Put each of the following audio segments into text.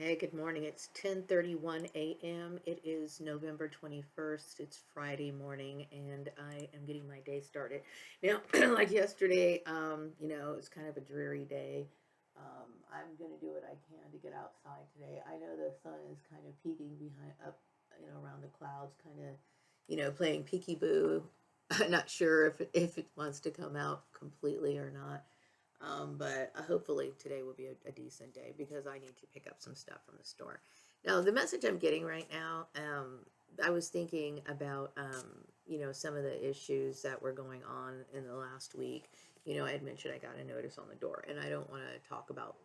Hey, good morning. It's 10:31 a.m. It is November 21st. It's Friday morning, and I am getting my day started. Now, like yesterday, it's kind of a dreary day. I'm going to do what I can to get outside today. I know the sun is kind of peeking behind up, around the clouds, kind of, playing peekaboo. I'm not sure if it wants to come out completely or not. But hopefully today will be a decent day because I need to pick up some stuff from the store. Now, the message I'm getting right now, I was thinking about, some of the issues that were going on in the last week. I had mentioned I got a notice on the door, and I don't want to talk about,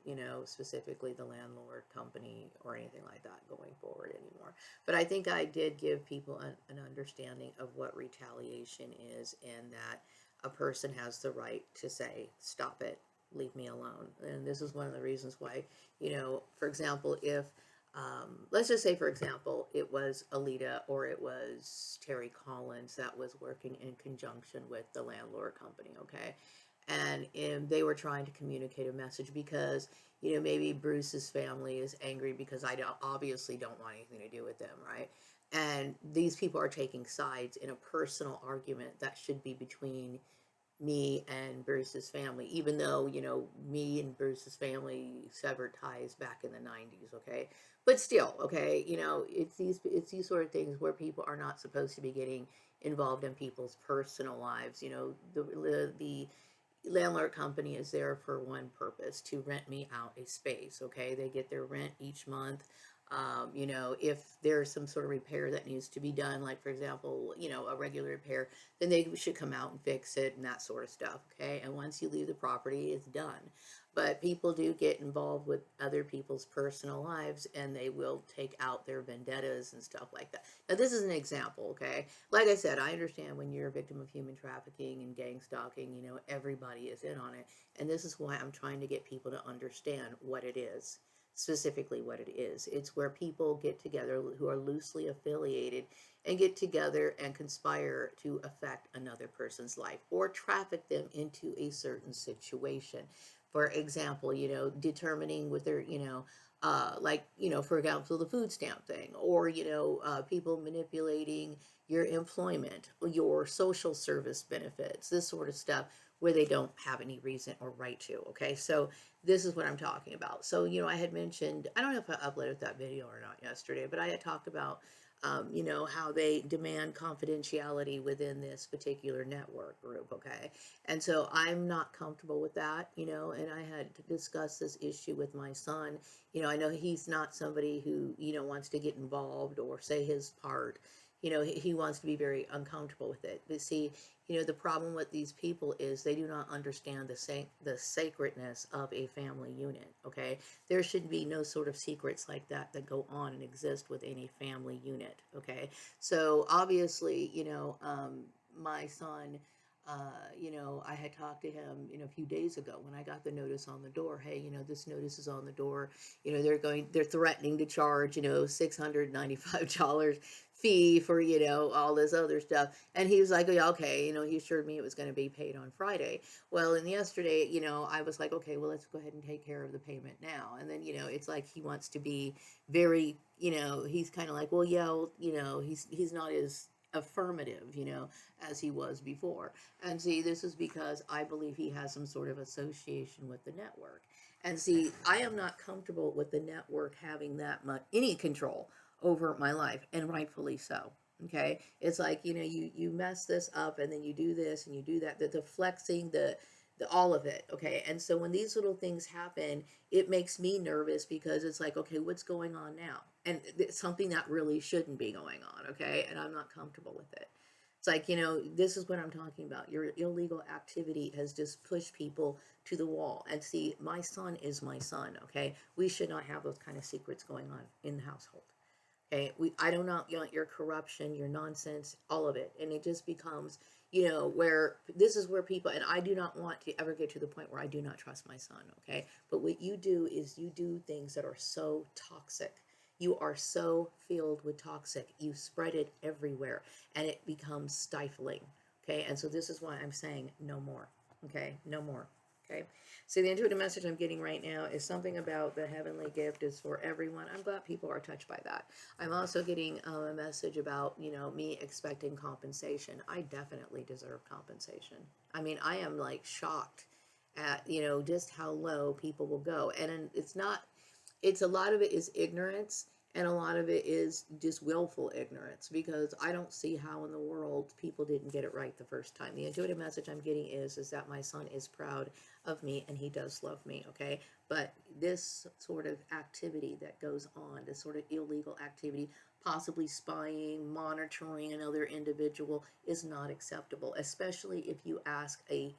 specifically the landlord company or anything like that going forward anymore. But I think I did give people an understanding of what retaliation is, and that a person has the right to say, stop it, leave me alone. And this is one of the reasons why, for example, if let's just say, for example, it was Alita or it was Terry Collins that was working in conjunction with the landlord company, okay? And they were trying to communicate a message because, maybe Bruce's family is angry because I obviously don't want anything to do with them, right? And these people are taking sides in a personal argument that should be between me and Bruce's family, even though, me and Bruce's family severed ties back in the 90s, okay? But still, okay, it's these sort of things where people are not supposed to be getting involved in people's personal lives. The landlord company is there for one purpose, to rent me out a space, okay? They get their rent each month. If there's some sort of repair that needs to be done, like for example, a regular repair, then they should come out and fix it and that sort of stuff, okay? And once you leave the property, it's done. But people do get involved with other people's personal lives, and they will take out their vendettas and stuff like that. Now, this is an example, okay? Like I said, I understand when you're a victim of human trafficking and gang stalking, everybody is in on it. And this is why I'm trying to get people to understand what it is, specifically what it is. It's where people get together who are loosely affiliated and get together and conspire to affect another person's life or traffic them into a certain situation. For example, determining whether, for example, the food stamp thing, or, people manipulating your employment, your social service benefits, this sort of stuff where they don't have any reason or right to. Okay, so this is what I'm talking about. So, I had mentioned, I don't know if I uploaded that video or not yesterday, but I had talked about, how they demand confidentiality within this particular network group. Okay, and so I'm not comfortable with that, and I had discussed this issue with my son. I know he's not somebody who, wants to get involved or say his part. He wants to be very uncomfortable with it. But see, the problem with these people is they do not understand the sacredness of a family unit, okay? There should be no sort of secrets like that go on and exist within a family unit, okay? So obviously, my son, I had talked to him, a few days ago when I got the notice on the door. Hey, this notice is on the door. They're threatening to charge, $695 fee for, all this other stuff. And he was like, yeah, okay, he assured me it was going to be paid on Friday. Well, and yesterday, I was like, okay, well, let's go ahead and take care of the payment now. And then, it's like he wants to be very, he's kind of like, well, yeah, well, he's not as affirmative, as he was before. And see, this is because I believe he has some sort of association with the network. And see, I am not comfortable with the network having that much any control over my life, and rightfully so. Okay, it's like, you mess this up, and then you do this and you do that. The flexing, the all of it. Okay, and so when these little things happen, it makes me nervous because it's like, okay, what's going on now? And it's something that really shouldn't be going on. Okay, and I'm not comfortable with it. It's like, this is what I'm talking about. Your illegal activity has just pushed people to the wall. And see, my son is my son, okay? We should not have those kind of secrets going on in the household. Okay, I do not want your corruption, your nonsense, all of it. And it just becomes, where this is where people, and I do not want to ever get to the point where I do not trust my son, okay? But what you do is you do things that are so toxic. You are so filled with toxic. You spread it everywhere, and it becomes stifling, okay? And so this is why I'm saying no more, okay? No more. Okay. So the intuitive message I'm getting right now is something about the heavenly gift is for everyone. I'm glad people are touched by that. I'm also getting a message about, me expecting compensation. I definitely deserve compensation. I mean, I am like shocked at, just how low people will go. And it's not, it's a lot of it is ignorance, and a lot of it is just willful ignorance, because I don't see how in the world people didn't get it right the first time. The intuitive message I'm getting is that my son is proud of me and he does love me, okay? But this sort of activity that goes on, this sort of illegal activity, possibly spying, monitoring another individual, is not acceptable, especially if you ask a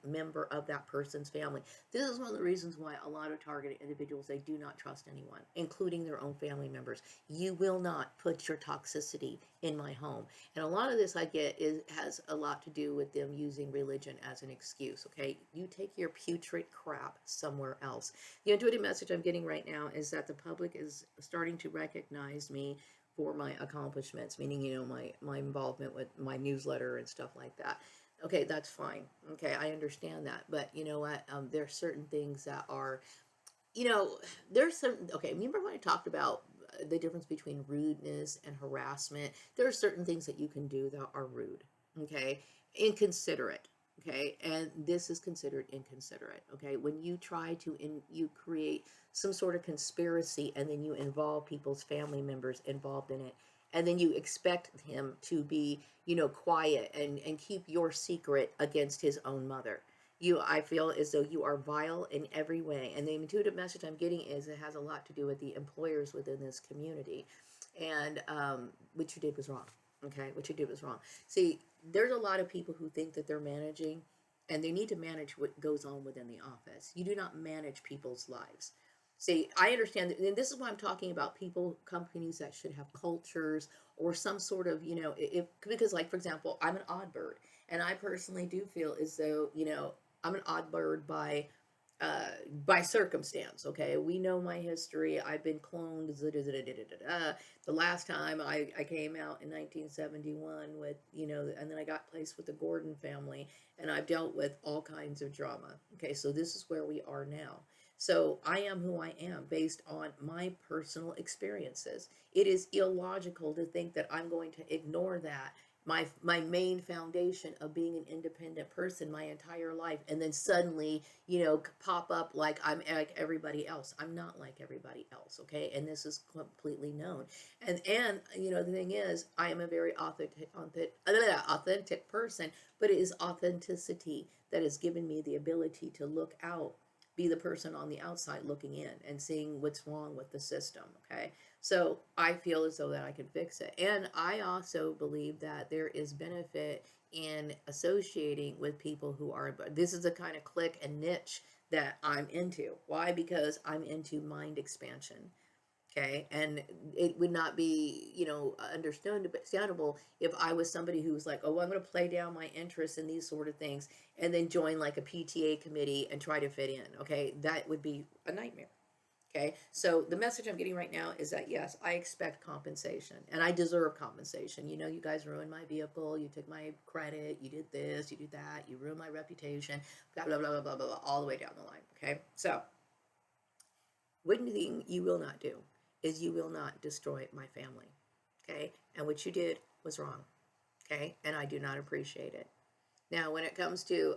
member of that person's family. This is one of the reasons why a lot of targeted individuals, they do not trust anyone, including their own family members. You will not put your toxicity in my home. And a lot of this I get has a lot to do with them using religion as an excuse, okay? You take your putrid crap somewhere else. The intuitive message I'm getting right now is that the public is starting to recognize me for my accomplishments, meaning, my involvement with my newsletter and stuff like that. Okay, that's fine. Okay, I understand that. But you know what? There are certain things that are, you know, there's some, okay, remember when I talked about the difference between rudeness and harassment? There are certain things that you can do that are rude, okay? Inconsiderate, okay? And this is considered inconsiderate, okay? When you try to, you create some sort of conspiracy and then you involve people's family members involved in it, and then you expect him to be, quiet and keep your secret against his own mother. I feel as though you are vile in every way. And the intuitive message I'm getting is it has a lot to do with the employers within this community. And what you did was wrong. Okay, what you did was wrong. See, there's a lot of people who think that they're managing, and they need to manage what goes on within the office. You do not manage people's lives. See, I understand that, and this is why I'm talking about people, companies that should have cultures or some sort of, if, because, like, for example, I'm an odd bird, and I personally do feel as though, I'm an odd bird uh, by circumstance. Okay, we know my history. I've been cloned. The last time I came out in 1971 with, and then I got placed with the Gordon family, and I've dealt with all kinds of drama. Okay, so this is where we are now. So I am who I am based on my personal experiences. It is illogical to think that I'm going to ignore that, my main foundation of being an independent person my entire life, and then suddenly, pop up like I'm like everybody else. I'm not like everybody else, okay? And this is completely known. And the thing is, I am a very authentic person, but it is authenticity that has given me the ability to look out, be the person on the outside looking in and seeing what's wrong with the system, okay? So I feel as though that I can fix it. And I also believe that there is benefit in associating with people who are, this is a kind of clique and niche that I'm into. Why? Because I'm into mind expansion. Okay, and it would not be, understandable if I was somebody who was like, oh, I'm going to play down my interests in these sort of things and then join like a PTA committee and try to fit in. Okay, that would be a nightmare. Okay, so the message I'm getting right now is that yes, I expect compensation and I deserve compensation. You guys ruined my vehicle, you took my credit, you did this, you did that, you ruined my reputation, blah, blah, blah, blah, blah, blah, all the way down the line. Okay, so one thing you will not do is you will not destroy my family. Okay, and what you did was wrong. Okay, and I do not appreciate it. Now, when it comes to,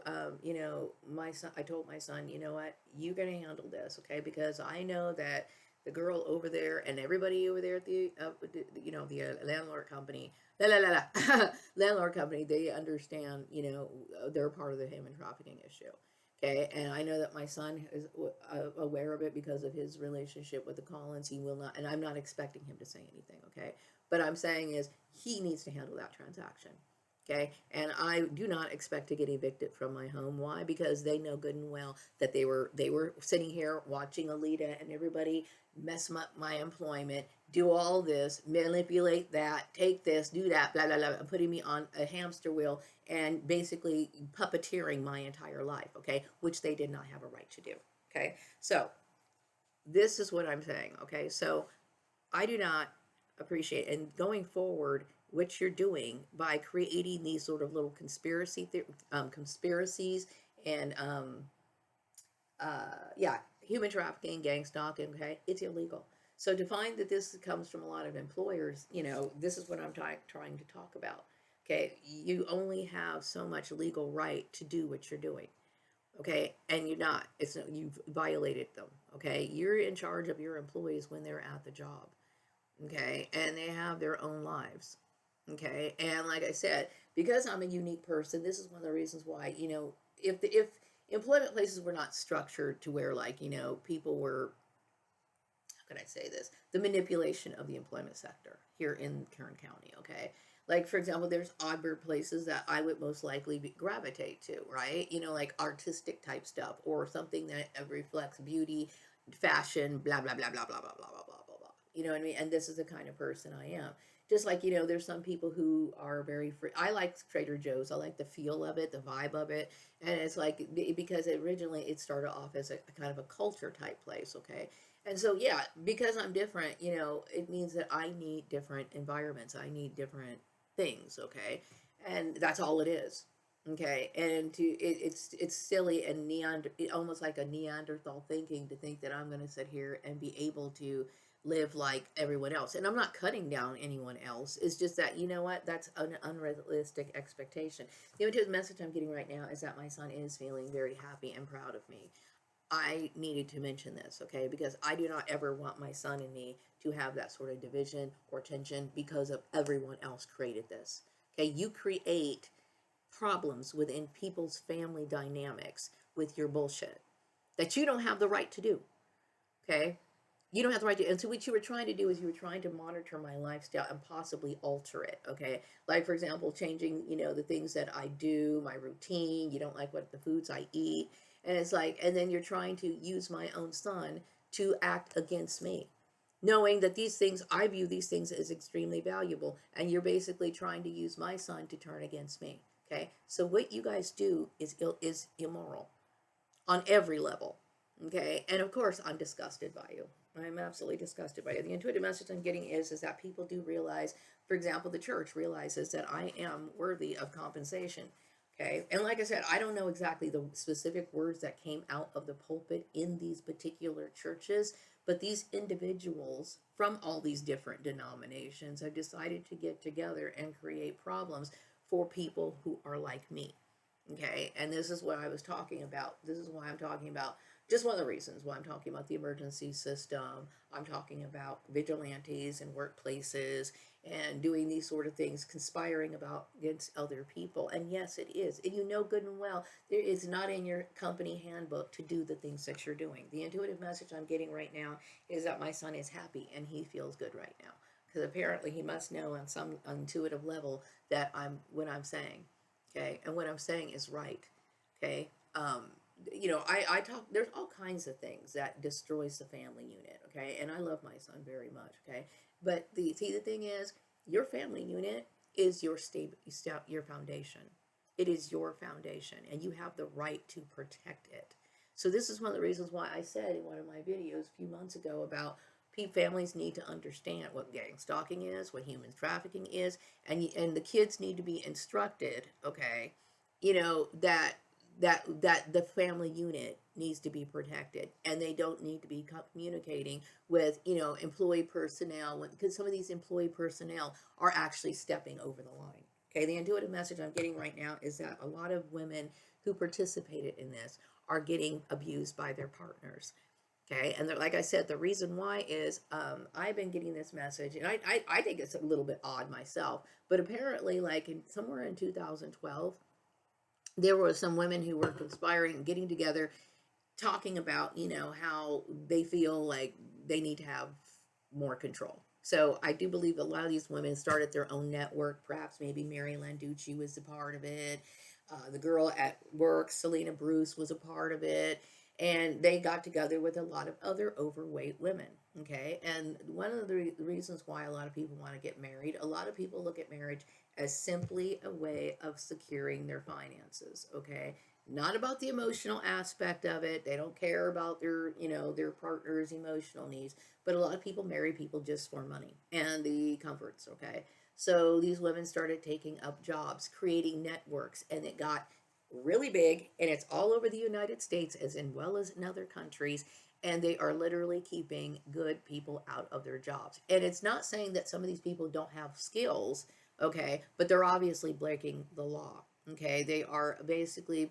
my son, I told my son, you know what, you're going to handle this, okay? Because I know that the girl over there and everybody over there at the landlord company, landlord company, they understand, they're part of the human trafficking issue. Okay, and I know that my son is aware of it because of his relationship with the Collins. He will not, and I'm not expecting him to say anything. Okay, but I'm saying is he needs to handle that transaction. Okay, and I do not expect to get evicted from my home. Why? Because they know good and well that they were sitting here watching Alita and everybody mess up my employment, do all this, manipulate that, take this, do that, blah blah blah, and putting me on a hamster wheel and basically puppeteering my entire life. Okay, which they did not have a right to do. Okay, so this is what I'm saying. Okay, so I do not appreciate, and going forward, what you're doing by creating these sort of little conspiracies and yeah, human trafficking, gang stalking, okay, it's illegal. So to find that this comes from a lot of employers, this is what I'm trying to talk about. Okay, you only have so much legal right to do what you're doing. Okay, and you're not. You've violated them. Okay, you're in charge of your employees when they're at the job. Okay, and they have their own lives. Okay, and like I said, because I'm a unique person, this is one of the reasons why if employment places were not structured to where like people were, how can I say this, the manipulation of the employment sector here in Kern County. Okay, like for example, there's oddbird places that I would most likely gravitate to, right? Like artistic type stuff or something that reflects beauty, fashion, blah blah blah blah blah blah blah blah blah blah blah. You know what I mean? And this is the kind of person I am. Just like there's some people who are very free. I like Trader Joe's. I like the feel of it, the vibe of it, and it's like because originally it started off as a kind of a culture type place. Okay, and so, yeah, because I'm different, it means that I need different environments. I need different things, okay? And that's all it is, okay? And it's silly and almost like a Neanderthal thinking to think that I'm going to sit here and be able to live like everyone else. And I'm not cutting down anyone else. It's just that, you know what? That's an unrealistic expectation. The only message I'm getting right now is that my son is feeling very happy and proud of me. I needed to mention this, okay? Because I do not ever want my son and me to have that sort of division or tension because of everyone else created this. Okay, you create problems within people's family dynamics with your bullshit that you don't have the right to do, okay? You don't have the right to. And so what you were trying to do is you were trying to monitor my lifestyle and possibly alter it, okay? Like for example, changing, the things that I do, my routine. You don't like what the foods I eat, and it's like, and then you're trying to use my own son to act against me, knowing that these things I view these things as extremely valuable, and you're basically trying to use my son to turn against me. Okay, so what you guys do is immoral on every level. Okay, and of course, I'm disgusted by you. I'm absolutely disgusted by you. The intuitive message I'm getting is that people do realize, for example, the church realizes that I am worthy of compensation. Okay, and like I said, I don't know exactly the specific words that came out of the pulpit in these particular churches, but these individuals from all these different denominations have decided to get together and create problems for people who are like me. Okay, and this is what I was talking about. This is why I'm talking about, just one of the reasons why I'm talking about the emergency system. I'm talking about vigilantes and workplaces and doing these sort of things, conspiring about against other people. And yes, it is. And you know good and well, there is not in your company handbook to do the things that you're doing. The intuitive message I'm getting right now is that my son is happy and he feels good right now. Because apparently he must know on some intuitive level that I'm what I'm saying. Okay, and what I'm saying is right. Okay, I talk. There's all kinds of things that destroys the family unit. Okay, and I love my son very much. Okay, but the thing is, your family unit is your foundation. It is your foundation, and you have the right to protect it. So this is one of the reasons why I said in one of my videos a few months ago about families need to understand what gang stalking is, what human trafficking is, and the kids need to be instructed, okay, that the family unit needs to be protected, and they don't need to be communicating with employee personnel because some of these employee personnel are actually stepping over the line. Okay, the intuitive message I'm getting right now is that a lot of women who participated in this are getting abused by their partners. Okay, and like I said, the reason why is I've been getting this message, and I think it's a little bit odd myself, but apparently, like somewhere in 2012, there were some women who were conspiring and getting together, talking about how they feel like they need to have more control. So I do believe a lot of these women started their own network. Perhaps maybe Mary Landucci was a part of it. The girl at work, Selena Bruce, was a part of it. And they got together with a lot of other overweight women. Okay. And one of the reasons why a lot of people want to get married, a lot of people look at marriage as simply a way of securing their finances. Okay. Not about the emotional aspect of it. They don't care about their partner's emotional needs. But a lot of people marry people just for money and the comforts. Okay. So these women started taking up jobs, creating networks, and it got really big, and it's all over the United States as well as in other countries. And they are literally keeping good people out of their jobs. And it's not saying that some of these people don't have skills, okay, but they're obviously breaking the law. Okay, they are basically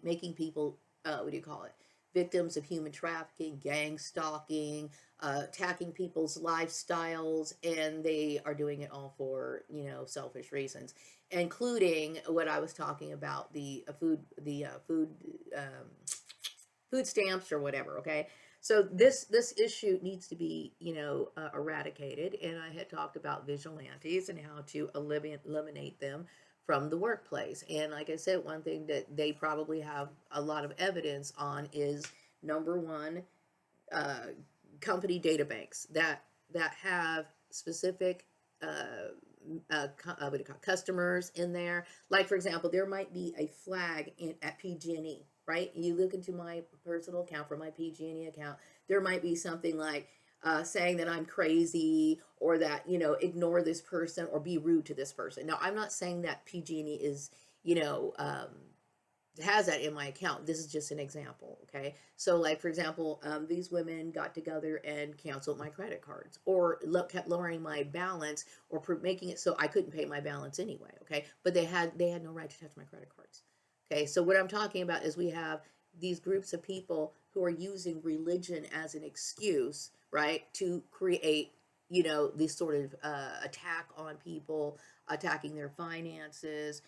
making people, what do you call it, victims of human trafficking, gang stalking, attacking people's lifestyles, and they are doing it all for, selfish reasons, including what I was talking about, food stamps or whatever. Okay, so this issue needs to be, eradicated, and I had talked about vigilantes and how to eliminate them from the workplace. And like I said, one thing that they probably have a lot of evidence on is, number one, uh, company data banks that have specific what do you call it, customers in there. Like, for example, there might be a flag at PG&E, right? You look into my personal account, for my PG&E account, there might be something like, saying that I'm crazy, or that, ignore this person or be rude to this person. Now, I'm not saying that PG&E is, you know, has that in my account. This is just an example, okay? So, like, for example, these women got together and canceled my credit cards, or kept lowering my balance, or making it so I couldn't pay my balance anyway, okay? But they had no right to touch my credit cards, okay? So what I'm talking about is, we have these groups of people who are using religion as an excuse, right, to create, this sort of attack on people, attacking their finances.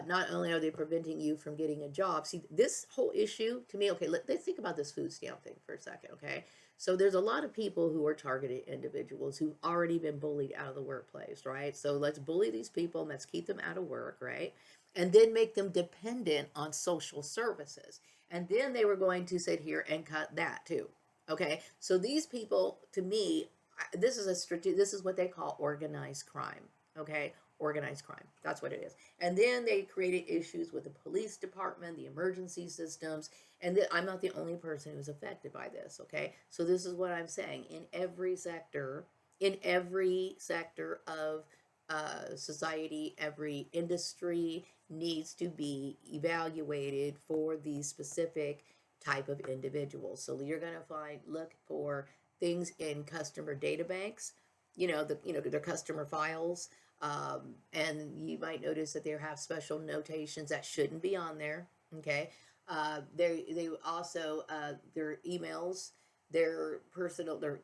Not only are they preventing you from getting a job, see, this whole issue to me, okay, let's think about this food stamp thing for a second, okay? So there's a lot of people who are targeted individuals who've already been bullied out of the workplace, right? So let's bully these people and let's keep them out of work, right? And then make them dependent on social services. And then they were going to sit here and cut that too. Okay, so these people, to me, this is what they call organized crime. Okay, organized crime. That's what it is. And then they created issues with the police department, the emergency systems, and I'm not the only person who's affected by this. Okay, so this is what I'm saying. In every sector of society, every industry needs to be evaluated for these specific type of individuals. So you're going to look for things in customer data banks, their customer files, and you might notice that they have special notations that shouldn't be on there. Okay, they also, their emails, their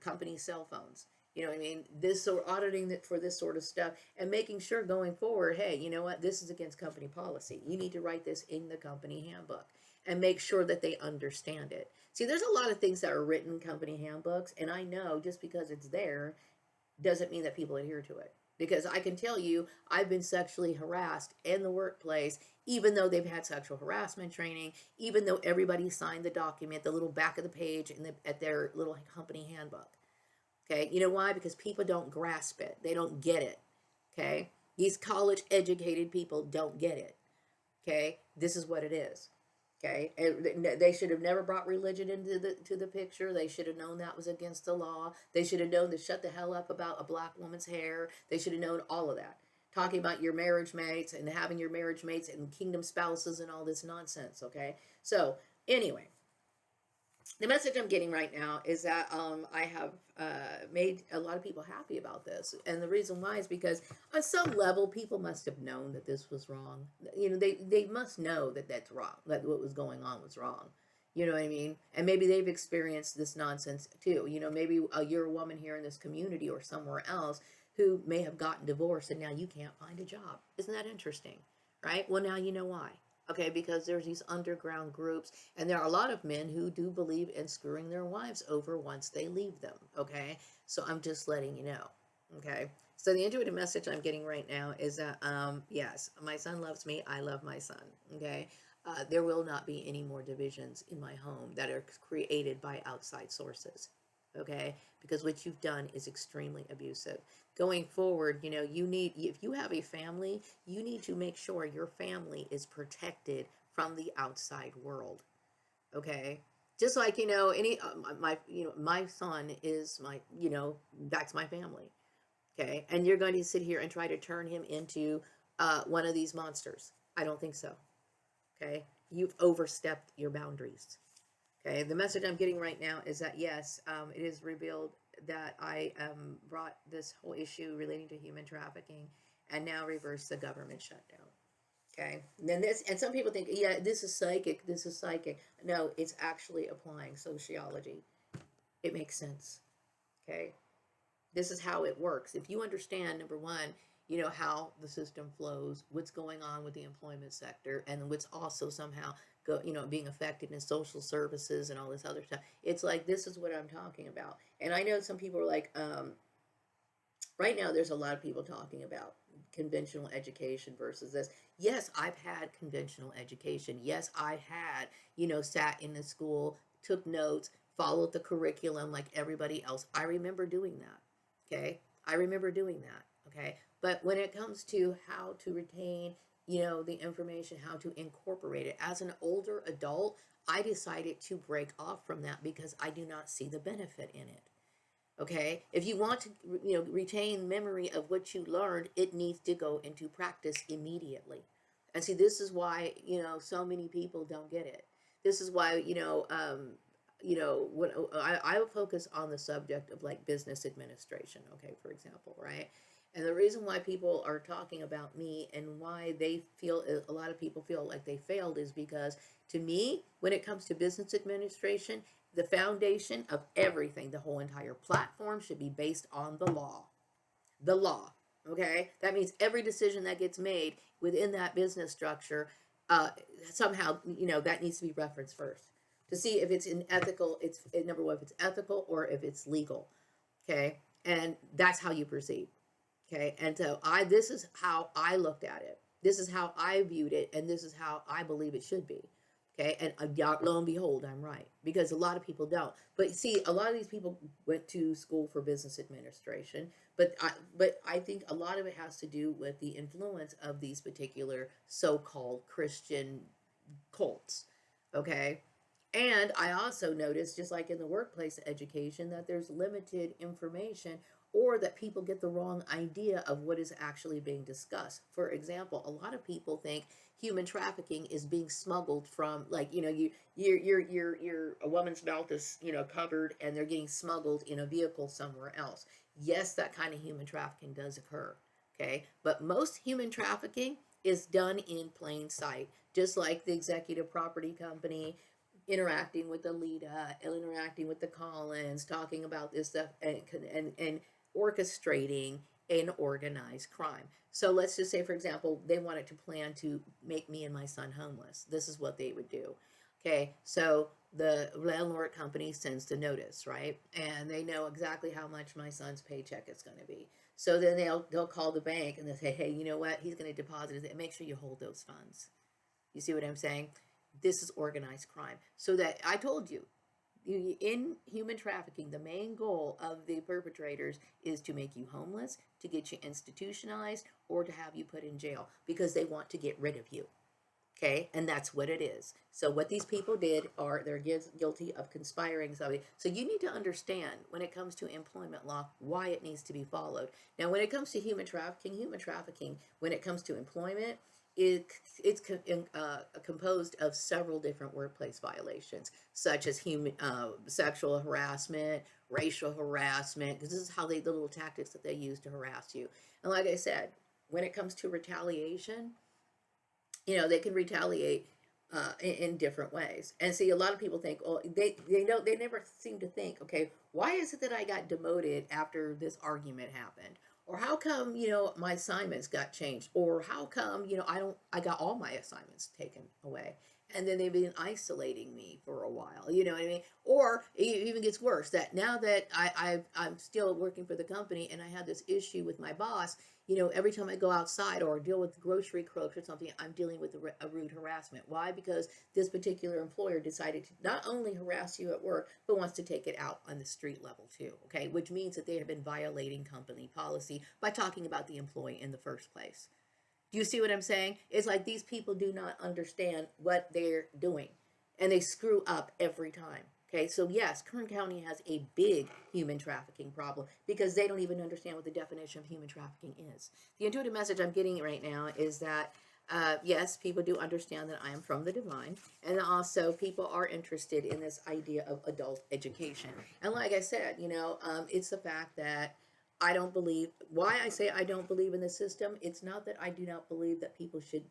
company cell phones. You know what I mean? This, or auditing it for this sort of stuff, and making sure going forward, hey, you know what? This is against company policy. You need to write this in the company handbook, and make sure that they understand it. See, there's a lot of things that are written in company handbooks, and I know just because it's there doesn't mean that people adhere to it. Because I can tell you, I've been sexually harassed in the workplace, even though they've had sexual harassment training, even though everybody signed the document, the little back of the page at their little company handbook. Okay, you know why? Because people don't grasp it, they don't get it. Okay, these college educated people don't get it. Okay, this is what it is. Okay, and they should have never brought religion into the picture. They should have known that was against the law. They should have known to shut the hell up about a black woman's hair. They should have known all of that. Talking about your marriage mates and having your marriage mates and kingdom spouses and all this nonsense. Okay, so anyway, the message I'm getting right now is that, I have made a lot of people happy about this, and the reason why is because on some level, people must have known that this was wrong. They must know that that's wrong. That what was going on was wrong. You know what I mean? And maybe they've experienced this nonsense too. Maybe you're a woman here in this community or somewhere else who may have gotten divorced, and now you can't find a job. Isn't that interesting? Right? Well, now you know why. Okay, because there's these underground groups, and there are a lot of men who do believe in screwing their wives over once they leave them. Okay, so I'm just letting you know. Okay, so the intuitive message I'm getting right now is that, yes, my son loves me, I love my son. Okay, there will not be any more divisions in my home that are created by outside sources. Okay, because what you've done is extremely abusive. Going forward, if you have a family, you need to make sure your family is protected from the outside world. Okay, just like, any my son is that's my family. Okay, and you're going to sit here and try to turn him into one of these monsters. I don't think so. Okay, you've overstepped your boundaries. Okay, the message I'm getting right now is that yes, it is revealed that I brought this whole issue relating to human trafficking and now reverse the government shutdown. Okay, and then this, and some people think, yeah, this is psychic, this is psychic. No, it's actually applying sociology. It makes sense. Okay, this is how it works. If you understand, number one, you know how the system flows, what's going on with the employment sector, and what's also somehow being affected in social services and all this other stuff. It's like this is what I'm talking about. And I know some people are like, right now there's a lot of people talking about conventional education versus this. Yes, I've had conventional education. Yes, I had, sat in the school, took notes, followed the curriculum like everybody else. I remember doing that. Okay, I remember doing that. Okay, but when it comes to how to retain, the information, how to incorporate it as an older adult, I decided to break off from that because I do not see the benefit in it. Okay, if you want to retain memory of what you learned, it needs to go into practice immediately. And see, this is why so many people don't get it. This is why when I would focus on the subject of like business administration, okay, for example, right? And the reason why people are talking about me and why they feel, a lot of people feel like they failed, is because to me, when it comes to business administration, the foundation of everything, the whole entire platform, should be based on the law. The law. Okay? That means every decision that gets made within that business structure, uh, somehow, that needs to be referenced first to see if it's an ethical, it's number one, if it's ethical or if it's legal. Okay? And that's how you proceed. Okay? And so this is how I looked at it. This is how I viewed it, and this is how I believe it should be. Okay, and lo and behold, I'm right, because a lot of people don't. But see, a lot of these people went to school for business administration, but I think a lot of it has to do with the influence of these particular so-called Christian cults. Okay, and I also noticed, just like in the workplace education, that there's limited information, or that people get the wrong idea of what is actually being discussed. For example, a lot of people think human trafficking is being smuggled from, like, your a woman's mouth is covered and they're getting smuggled in a vehicle somewhere else. Yes, that kind of human trafficking does occur. Okay, but most human trafficking is done in plain sight, just like the executive property company interacting with Alita, interacting with the Collins, talking about this stuff, and orchestrating an organized crime. So let's just say, for example, they wanted to plan to make me and my son homeless. This is what they would do. Okay, so the landlord company sends the notice, right? And they know exactly how much my son's paycheck is going to be. So then they'll call the bank and they'll say, hey, you know what? He's going to deposit it. Make sure you hold those funds. You see what I'm saying? This is organized crime. So that I told you, in human trafficking, the main goal of the perpetrators is to make you homeless, to get you institutionalized, or to have you put in jail because they want to get rid of you. Okay, and that's what it is. So what these people did are they're guilty of conspiring somebody. So you need to understand, when it comes to employment law, why it needs to be followed. Now, when it comes to human trafficking, when it comes to employment, it's composed of several different workplace violations, such as sexual harassment, racial harassment, because this is how the little tactics that they use to harass you. And like I said, when it comes to retaliation, they can retaliate in different ways. And see, a lot of people think, oh, they never seem to think, okay, why is it that I got demoted after this argument happened? Or how come, my assignments got changed? Or how come, I got all my assignments taken away? And then they've been isolating me for a while, you know what I mean? Or it even gets worse, that now that I'm still working for the company and I had this issue with my boss, every time I go outside or deal with grocery clerks or something, I'm dealing with a rude harassment. Why? Because this particular employer decided to not only harass you at work, but wants to take it out on the street level too, okay? Which means that they have been violating company policy by talking about the employee in the first place. Do you see what I'm saying? It's like these people do not understand what they're doing, and they screw up every time. Okay, so yes, Kern County has a big human trafficking problem because they don't even understand what the definition of human trafficking is. The intuitive message I'm getting right now is that Yes, people do understand that I am from the divine, and also people are interested in this idea of adult education. And like I said, it's the fact that I don't believe. Why I say I don't believe in the system. It's not that I do not believe that people should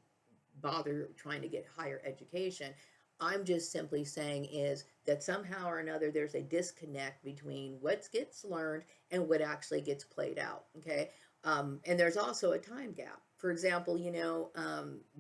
bother trying to get higher education. I'm just simply saying is that somehow or another there's a disconnect between what gets learned and what actually gets played out. Okay. And there's also a time gap. For example,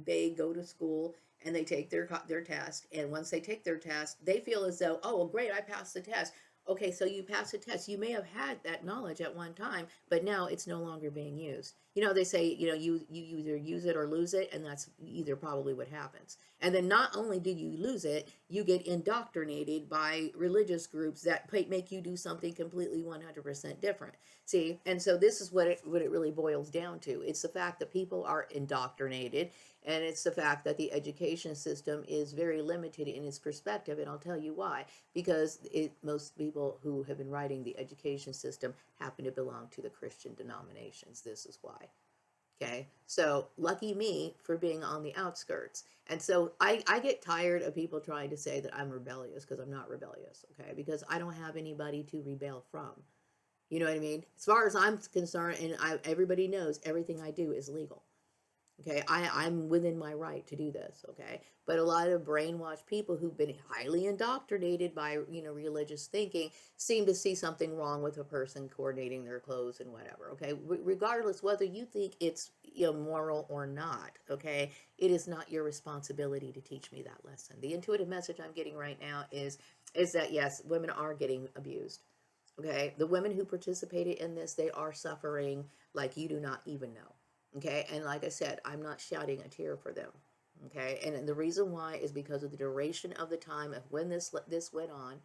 they go to school and they take their test, and once they take their test, they feel as though, oh, well, great, I passed the test. Okay, so you passed the test. You may have had that knowledge at one time, but now it's no longer being used. They say, you either use it or lose it, and that's either probably what happens. And then not only do you lose it, you get indoctrinated by religious groups that make you do something completely 100% different. See, and so this is what it really boils down to. It's the fact that people are indoctrinated, and it's the fact that the education system is very limited in its perspective, and I'll tell you why. Because most people who have been writing the education system happen to belong to the Christian denominations. This is why. Okay, so lucky me for being on the outskirts. And so I get tired of people trying to say that I'm rebellious, because I'm not rebellious. Okay, because I don't have anybody to rebel from. You know what I mean? As far as I'm concerned, and everybody knows everything I do is legal. Okay, I'm within my right to do this. Okay, but a lot of brainwashed people who've been highly indoctrinated by religious thinking seem to see something wrong with a person coordinating their clothes and whatever. Okay, regardless whether you think it's moral or not. Okay, it is not your responsibility to teach me that lesson. The intuitive message I'm getting right now is that yes, women are getting abused. Okay, the women who participated in this, they are suffering like you do not even know. Okay, and like I said, I'm not shouting a tear for them. Okay, and the reason why is because of the duration of the time of when this went on.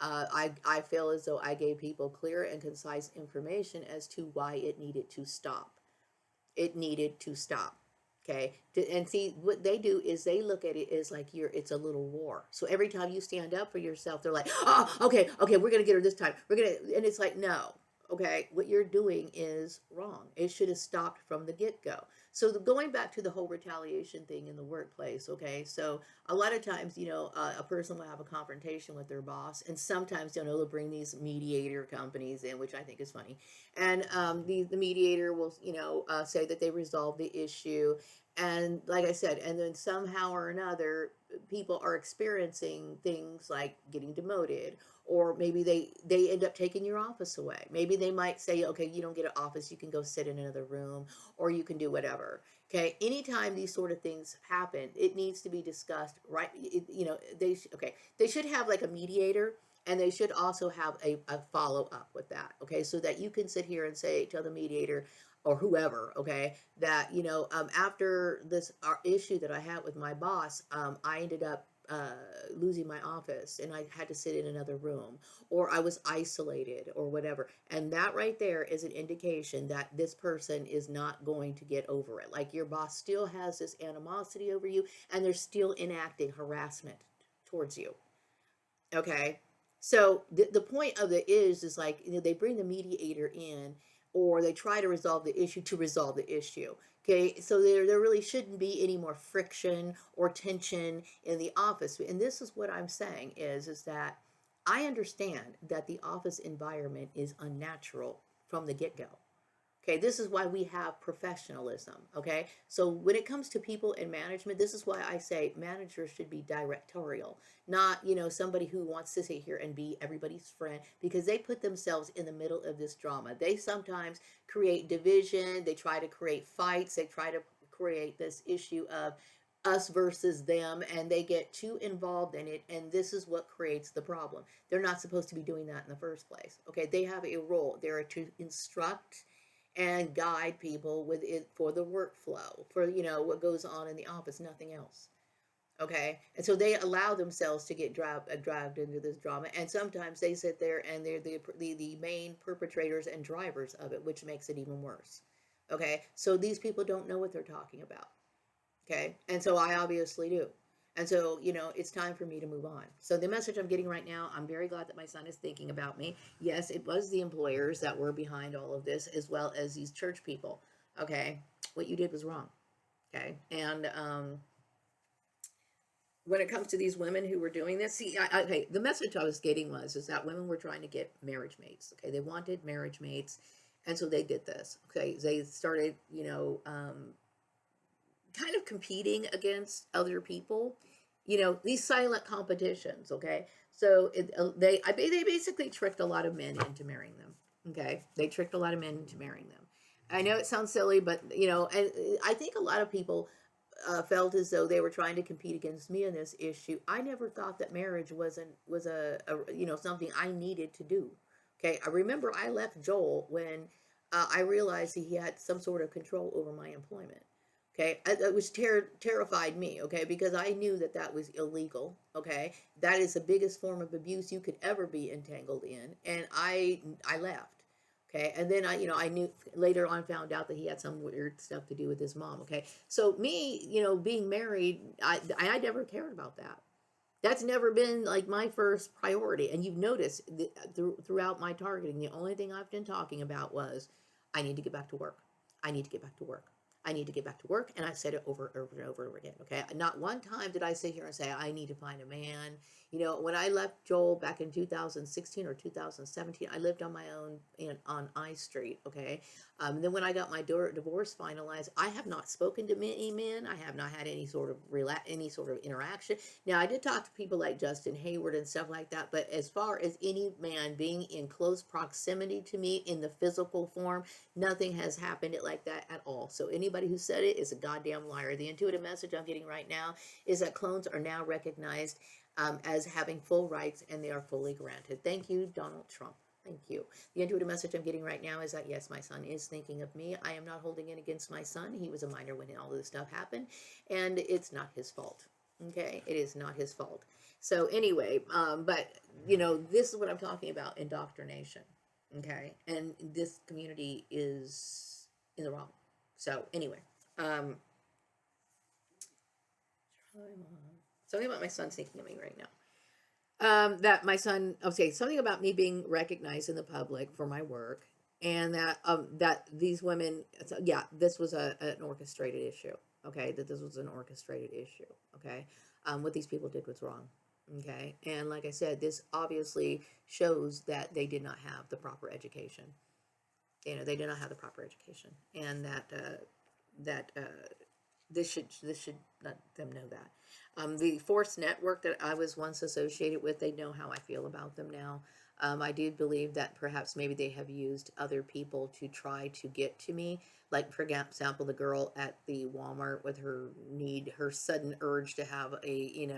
I feel as though I gave people clear and concise information as to why it needed to stop. It needed to stop. Okay, and see what they do is they look at it as like it's a little war. So every time you stand up for yourself, they're like, oh, okay, okay, we're gonna get her this time. We're gonna, and it's like, no, okay, what you're doing is wrong. It should have stopped from the get go. So going back to the whole retaliation thing in the workplace, okay, so a lot of times, a person will have a confrontation with their boss, and sometimes, they'll bring these mediator companies in, which I think is funny, and the mediator will say that they resolved the issue, and like I said, and then somehow or another people are experiencing things like getting demoted, or maybe they end up taking your office away. Maybe they might say, okay, you don't get an office, you can go sit in another room, or you can do whatever. Okay, anytime these sort of things happen, it needs to be discussed, right? They should have like a mediator, and they should also have a follow up with that. Okay, so that you can sit here and say, tell the mediator or whoever, okay, that after this issue that I had with my boss, I ended up losing my office, and I had to sit in another room, or I was isolated, or whatever. And that right there is an indication that this person is not going to get over it. Like, your boss still has this animosity over you, and they're still enacting harassment towards you. Okay. So the point of it is like, they bring the mediator in, or they try to resolve the issue to resolve the issue. Okay. So there really shouldn't be any more friction or tension in the office. And this is what I'm saying is that I understand that the office environment is unnatural from the get go. Okay, this is why we have professionalism. Okay, so when it comes to people in management, this is why I say managers should be directorial, not somebody who wants to sit here and be everybody's friend, because they put themselves in the middle of this drama. They sometimes create division. They try to create fights. They try to create this issue of us versus them, and they get too involved in it, and this is what creates the problem. They're not supposed to be doing that in the first place. Okay, they have a role. They're to instruct and guide people with it for the workflow, for what goes on in the office, nothing else. Okay, and so they allow themselves to get dragged into this drama, and sometimes they sit there and they're the main perpetrators and drivers of it, which makes it even worse. Okay, so these people don't know what they're talking about. Okay, and so I obviously do. And so, it's time for me to move on. So the message I'm getting right now, I'm very glad that my son is thinking about me. Yes, it was the employers that were behind all of this, as well as these church people. Okay, what you did was wrong. Okay. And when it comes to these women who were doing this, see, okay, the message I was getting was is that women were trying to get marriage mates. Okay, they wanted marriage mates, and so they did this. Okay, they started, kind of competing against other people. These silent competitions. Okay, so they basically tricked a lot of men into marrying them. Okay, they tricked a lot of men into marrying them. I know it sounds silly, but and I think a lot of people felt as though they were trying to compete against me in this issue. I never thought that marriage was a something I needed to do. Okay, I remember I left Joel when I realized he had some sort of control over my employment. Okay, that was terrified me. Okay, because I knew that that was illegal. Okay, that is the biggest form of abuse you could ever be entangled in, and I left. Okay, and then I knew later on, found out that he had some weird stuff to do with his mom. Okay, so me, being married, I never cared about that. That's never been like my first priority. And you've noticed throughout my targeting, the only thing I've been talking about was I need to get back to work. I need to get back to work. I need to get back to work. And I've said it over and over and over again. Okay. Not one time did I sit here and say, I need to find a man. When I left Joel back in 2016 or 2017, I lived on my own on I Street. Okay. Then when I got my divorce finalized, I have not spoken to many men. I have not had any sort of interaction. Now, I did talk to people like Justin Hayward and stuff like that, but as far as any man being in close proximity to me in the physical form, nothing has happened like that at all. So anybody who said it is a goddamn liar. The intuitive message I'm getting right now is that clones are now recognized as having full rights, and they are fully granted. Thank you, Donald Trump. Thank you. The intuitive message I'm getting right now is that yes, my son is thinking of me. I am not holding it against my son. He was a minor when all this stuff happened, and it's not his fault. Okay, it is not his fault. So anyway, but this is what I'm talking about: indoctrination. Okay, and this community is in the wrong. So anyway, um, something about my son thinking of me right now. That my son, okay, something about me being recognized in the public for my work, and that these women, yeah, this was an orchestrated issue. Okay, that this was an orchestrated issue. Okay, what these people did was wrong. Okay, and like I said, this obviously shows that they did not have the proper education. They did not have the proper education, and that this should let them know that. The Force Network that I was once associated with, they know how I feel about them now. I do believe that perhaps maybe they have used other people to try to get to me. Like, for example, the girl at the Walmart with her sudden urge to have a,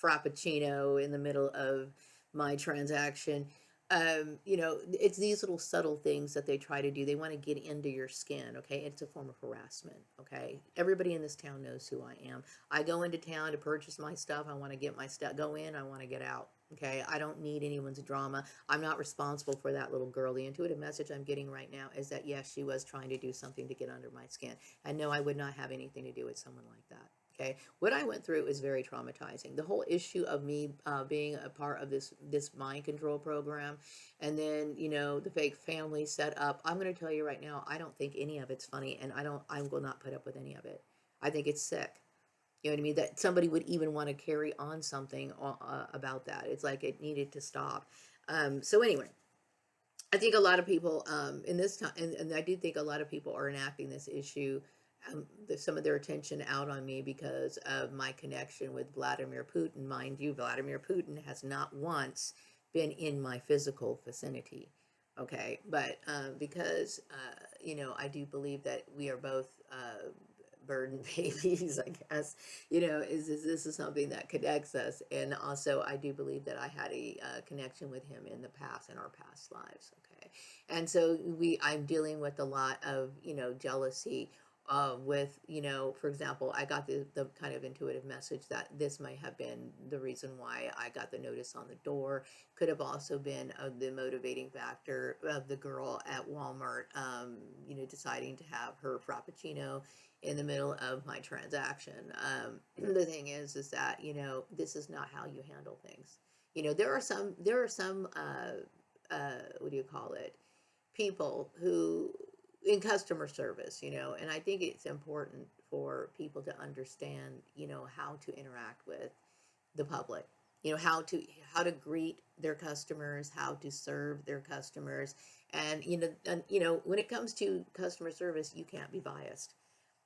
frappuccino in the middle of my transaction. It's these little subtle things that they try to do. They want to get into your skin. Okay, it's a form of harassment. Okay, everybody in this town knows who I am. I go into town to purchase my stuff. I want to get my stuff. Go in. I want to get out. Okay, I don't need anyone's drama. I'm not responsible for that little girl. The intuitive message I'm getting right now is that yes, she was trying to do something to get under my skin, and no, I would not have anything to do with someone like that. Okay, what I went through is very traumatizing. The whole issue of me being a part of this mind control program, and then the fake family set up. I'm going to tell you right now, I don't think any of it's funny, and I will not put up with any of it. I think it's sick. You know what I mean? That somebody would even want to carry on something about that. It's like it needed to stop. So anyway, I think a lot of people in this time, and I do think a lot of people are enacting this issue, some of their attention out on me because of my connection with Vladimir Putin. Mind you, Vladimir Putin has not once been in my physical vicinity. Okay, but because I do believe that we are both burden babies, I guess, is this is something that connects us. And also, I do believe that I had a connection with him in the past, in our past lives. Okay. And so I'm dealing with a lot of, jealousy. With, for example, I got the kind of intuitive message that this might have been the reason why I got the notice on the door. Could have also been the motivating factor of the girl at Walmart, deciding to have her frappuccino in the middle of my transaction. The thing is that this is not how you handle things. There are some what do you call it? People who in customer service, and I think it's important for people to understand, how to interact with the public, how to greet their customers, how to serve their customers. And when it comes to customer service, you can't be biased.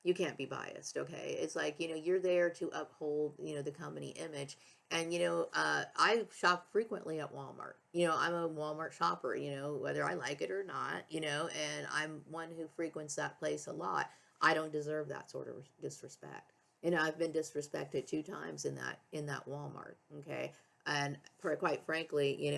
You can't be biased. Okay, it's like, you're there to uphold, the company image. And I shop frequently at Walmart. I'm a Walmart shopper, whether I like it or not, and I'm one who frequents that place a lot. I don't deserve that sort of disrespect. I've been disrespected 2 times in that Walmart. Okay. And quite frankly,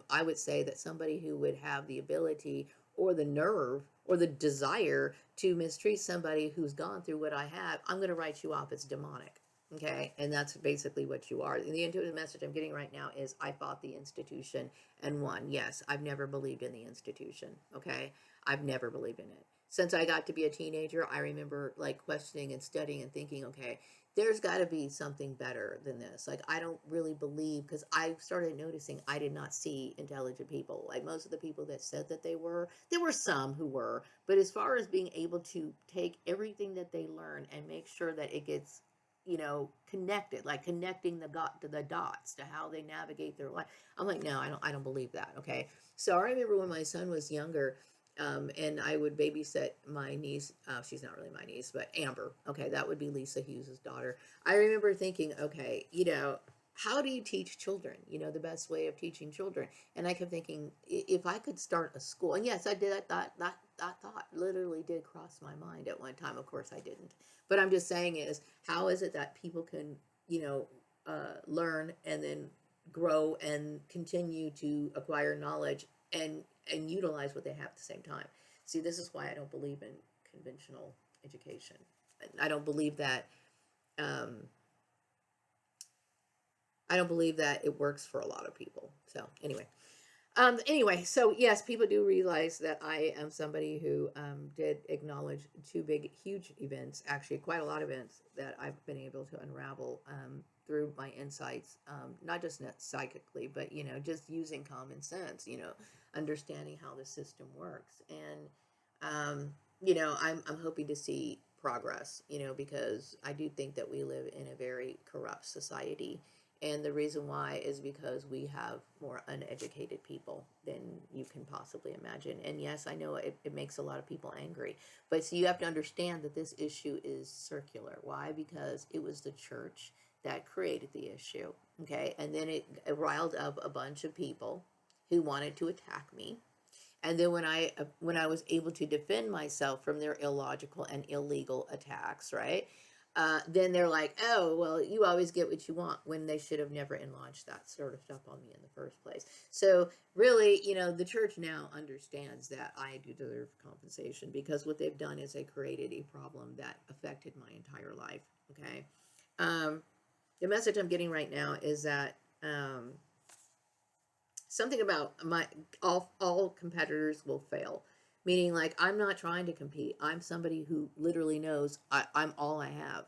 I would say that somebody who would have the ability or the nerve or the desire to mistreat somebody who's gone through what I have, I'm going to write you off as demonic. Okay. And that's basically what you are. And the intuitive message I'm getting right now is I fought the institution and won. Yes, I've never believed in the institution. Okay. I've never believed in it. Since I got to be a teenager, I remember like questioning and studying and thinking, okay, there's got to be something better than this. Like, I don't really believe, because I started noticing I did not see intelligent people. Like, most of the people that said that there were some who were, but as far as being able to take everything that they learn and make sure that it gets, connected, like connecting the dots to how they navigate their life. I'm like, no, I don't believe that. Okay. So I remember when my son was younger, and I would babysit my niece. She's not really my niece, but Amber. Okay, that would be Lisa Hughes' daughter. I remember thinking, okay, how do you teach children? The best way of teaching children. And I kept thinking, if I could start a school, and yes, I did. That thought literally did cross my mind at one time. Of course, I didn't. But I'm just saying how is it that people can, learn and then grow and continue to acquire knowledge and utilize what they have at the same time. See, this is why I don't believe in conventional education. I don't believe that. Um, I don't believe that it works for a lot of people. So anyway, so yes, people do realize that I am somebody who did acknowledge 2 huge events, actually quite a lot of events that I've been able to unravel through my insights, not just psychically, but just using common sense, understanding how the system works, and I'm hoping to see progress, because I do think that we live in a very corrupt society, and the reason why is because we have more uneducated people than you can possibly imagine. And yes, I know it makes a lot of people angry. But so you have to understand that this issue is circular. Why? Because it was the church that created the issue. Okay. And then it riled up a bunch of people who wanted to attack me. And then when I was able to defend myself from their illogical and illegal attacks, right? Then they're like, oh, well, you always get what you want, when they should have never launched that sort of stuff on me in the first place. So really, the church now understands that I do deserve compensation, because what they've done is they created a problem that affected my entire life. Okay. Um, the message I'm getting right now is that something about all competitors will fail, meaning like I'm not trying to compete. I'm somebody who literally knows I'm all I have.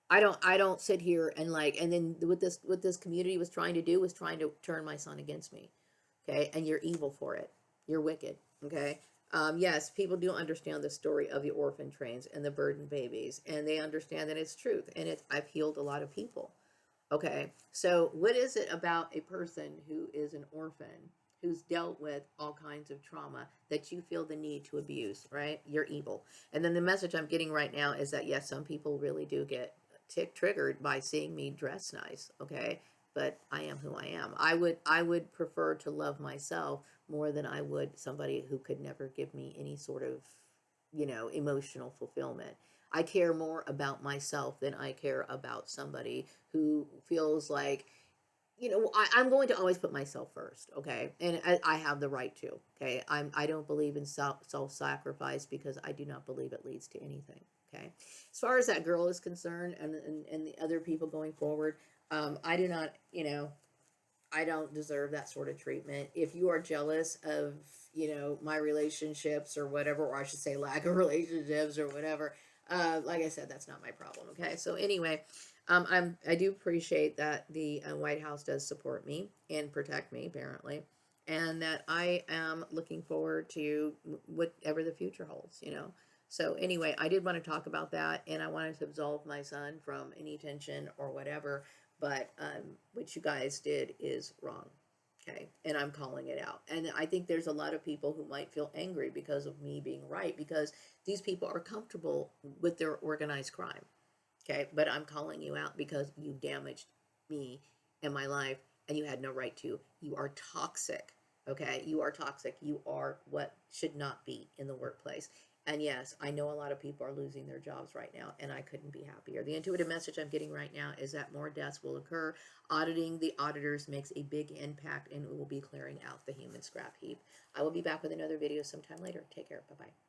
I don't sit here and and then what this community was trying to do was trying to turn my son against me. Okay, and you're evil for it. You're wicked. Okay. Yes, people do understand the story of the orphan trains and the burden babies, and they understand that it's truth, and I've healed a lot of people. Okay, so what is it about a person who is an orphan, who's dealt with all kinds of trauma, that you feel the need to abuse, right? You're evil. And then the message I'm getting right now is that, yes, some people really do get triggered by seeing me dress nice, okay? But I am who I am. I would prefer to love myself more than I would somebody who could never give me any sort of, emotional fulfillment. I care more about myself than I care about somebody who feels like, I'm going to always put myself first, okay? And I have the right to, okay? I don't believe in self-sacrifice, because I do not believe it leads to anything, okay? As far as that girl is concerned, and the other people going forward, I do not, I don't deserve that sort of treatment. If you are jealous of, my relationships or whatever, or I should say lack of relationships or whatever, like I said, that's not my problem. Okay. So anyway, I do appreciate that the White House does support me and protect me, apparently, and that I am looking forward to whatever the future holds. So anyway, I did want to talk about that, and I wanted to absolve my son from any tension or whatever, but what you guys did is wrong. Okay, and I'm calling it out. And I think there's a lot of people who might feel angry because of me being right, because these people are comfortable with their organized crime. Okay, but I'm calling you out because you damaged me and my life, and you had no right to. You are toxic. Okay, you are toxic. You are what should not be in the workplace. And yes, I know a lot of people are losing their jobs right now, and I couldn't be happier. The intuitive message I'm getting right now is that more deaths will occur. Auditing the auditors makes a big impact, and it will be clearing out the human scrap heap. I will be back with another video sometime later. Take care. Bye bye.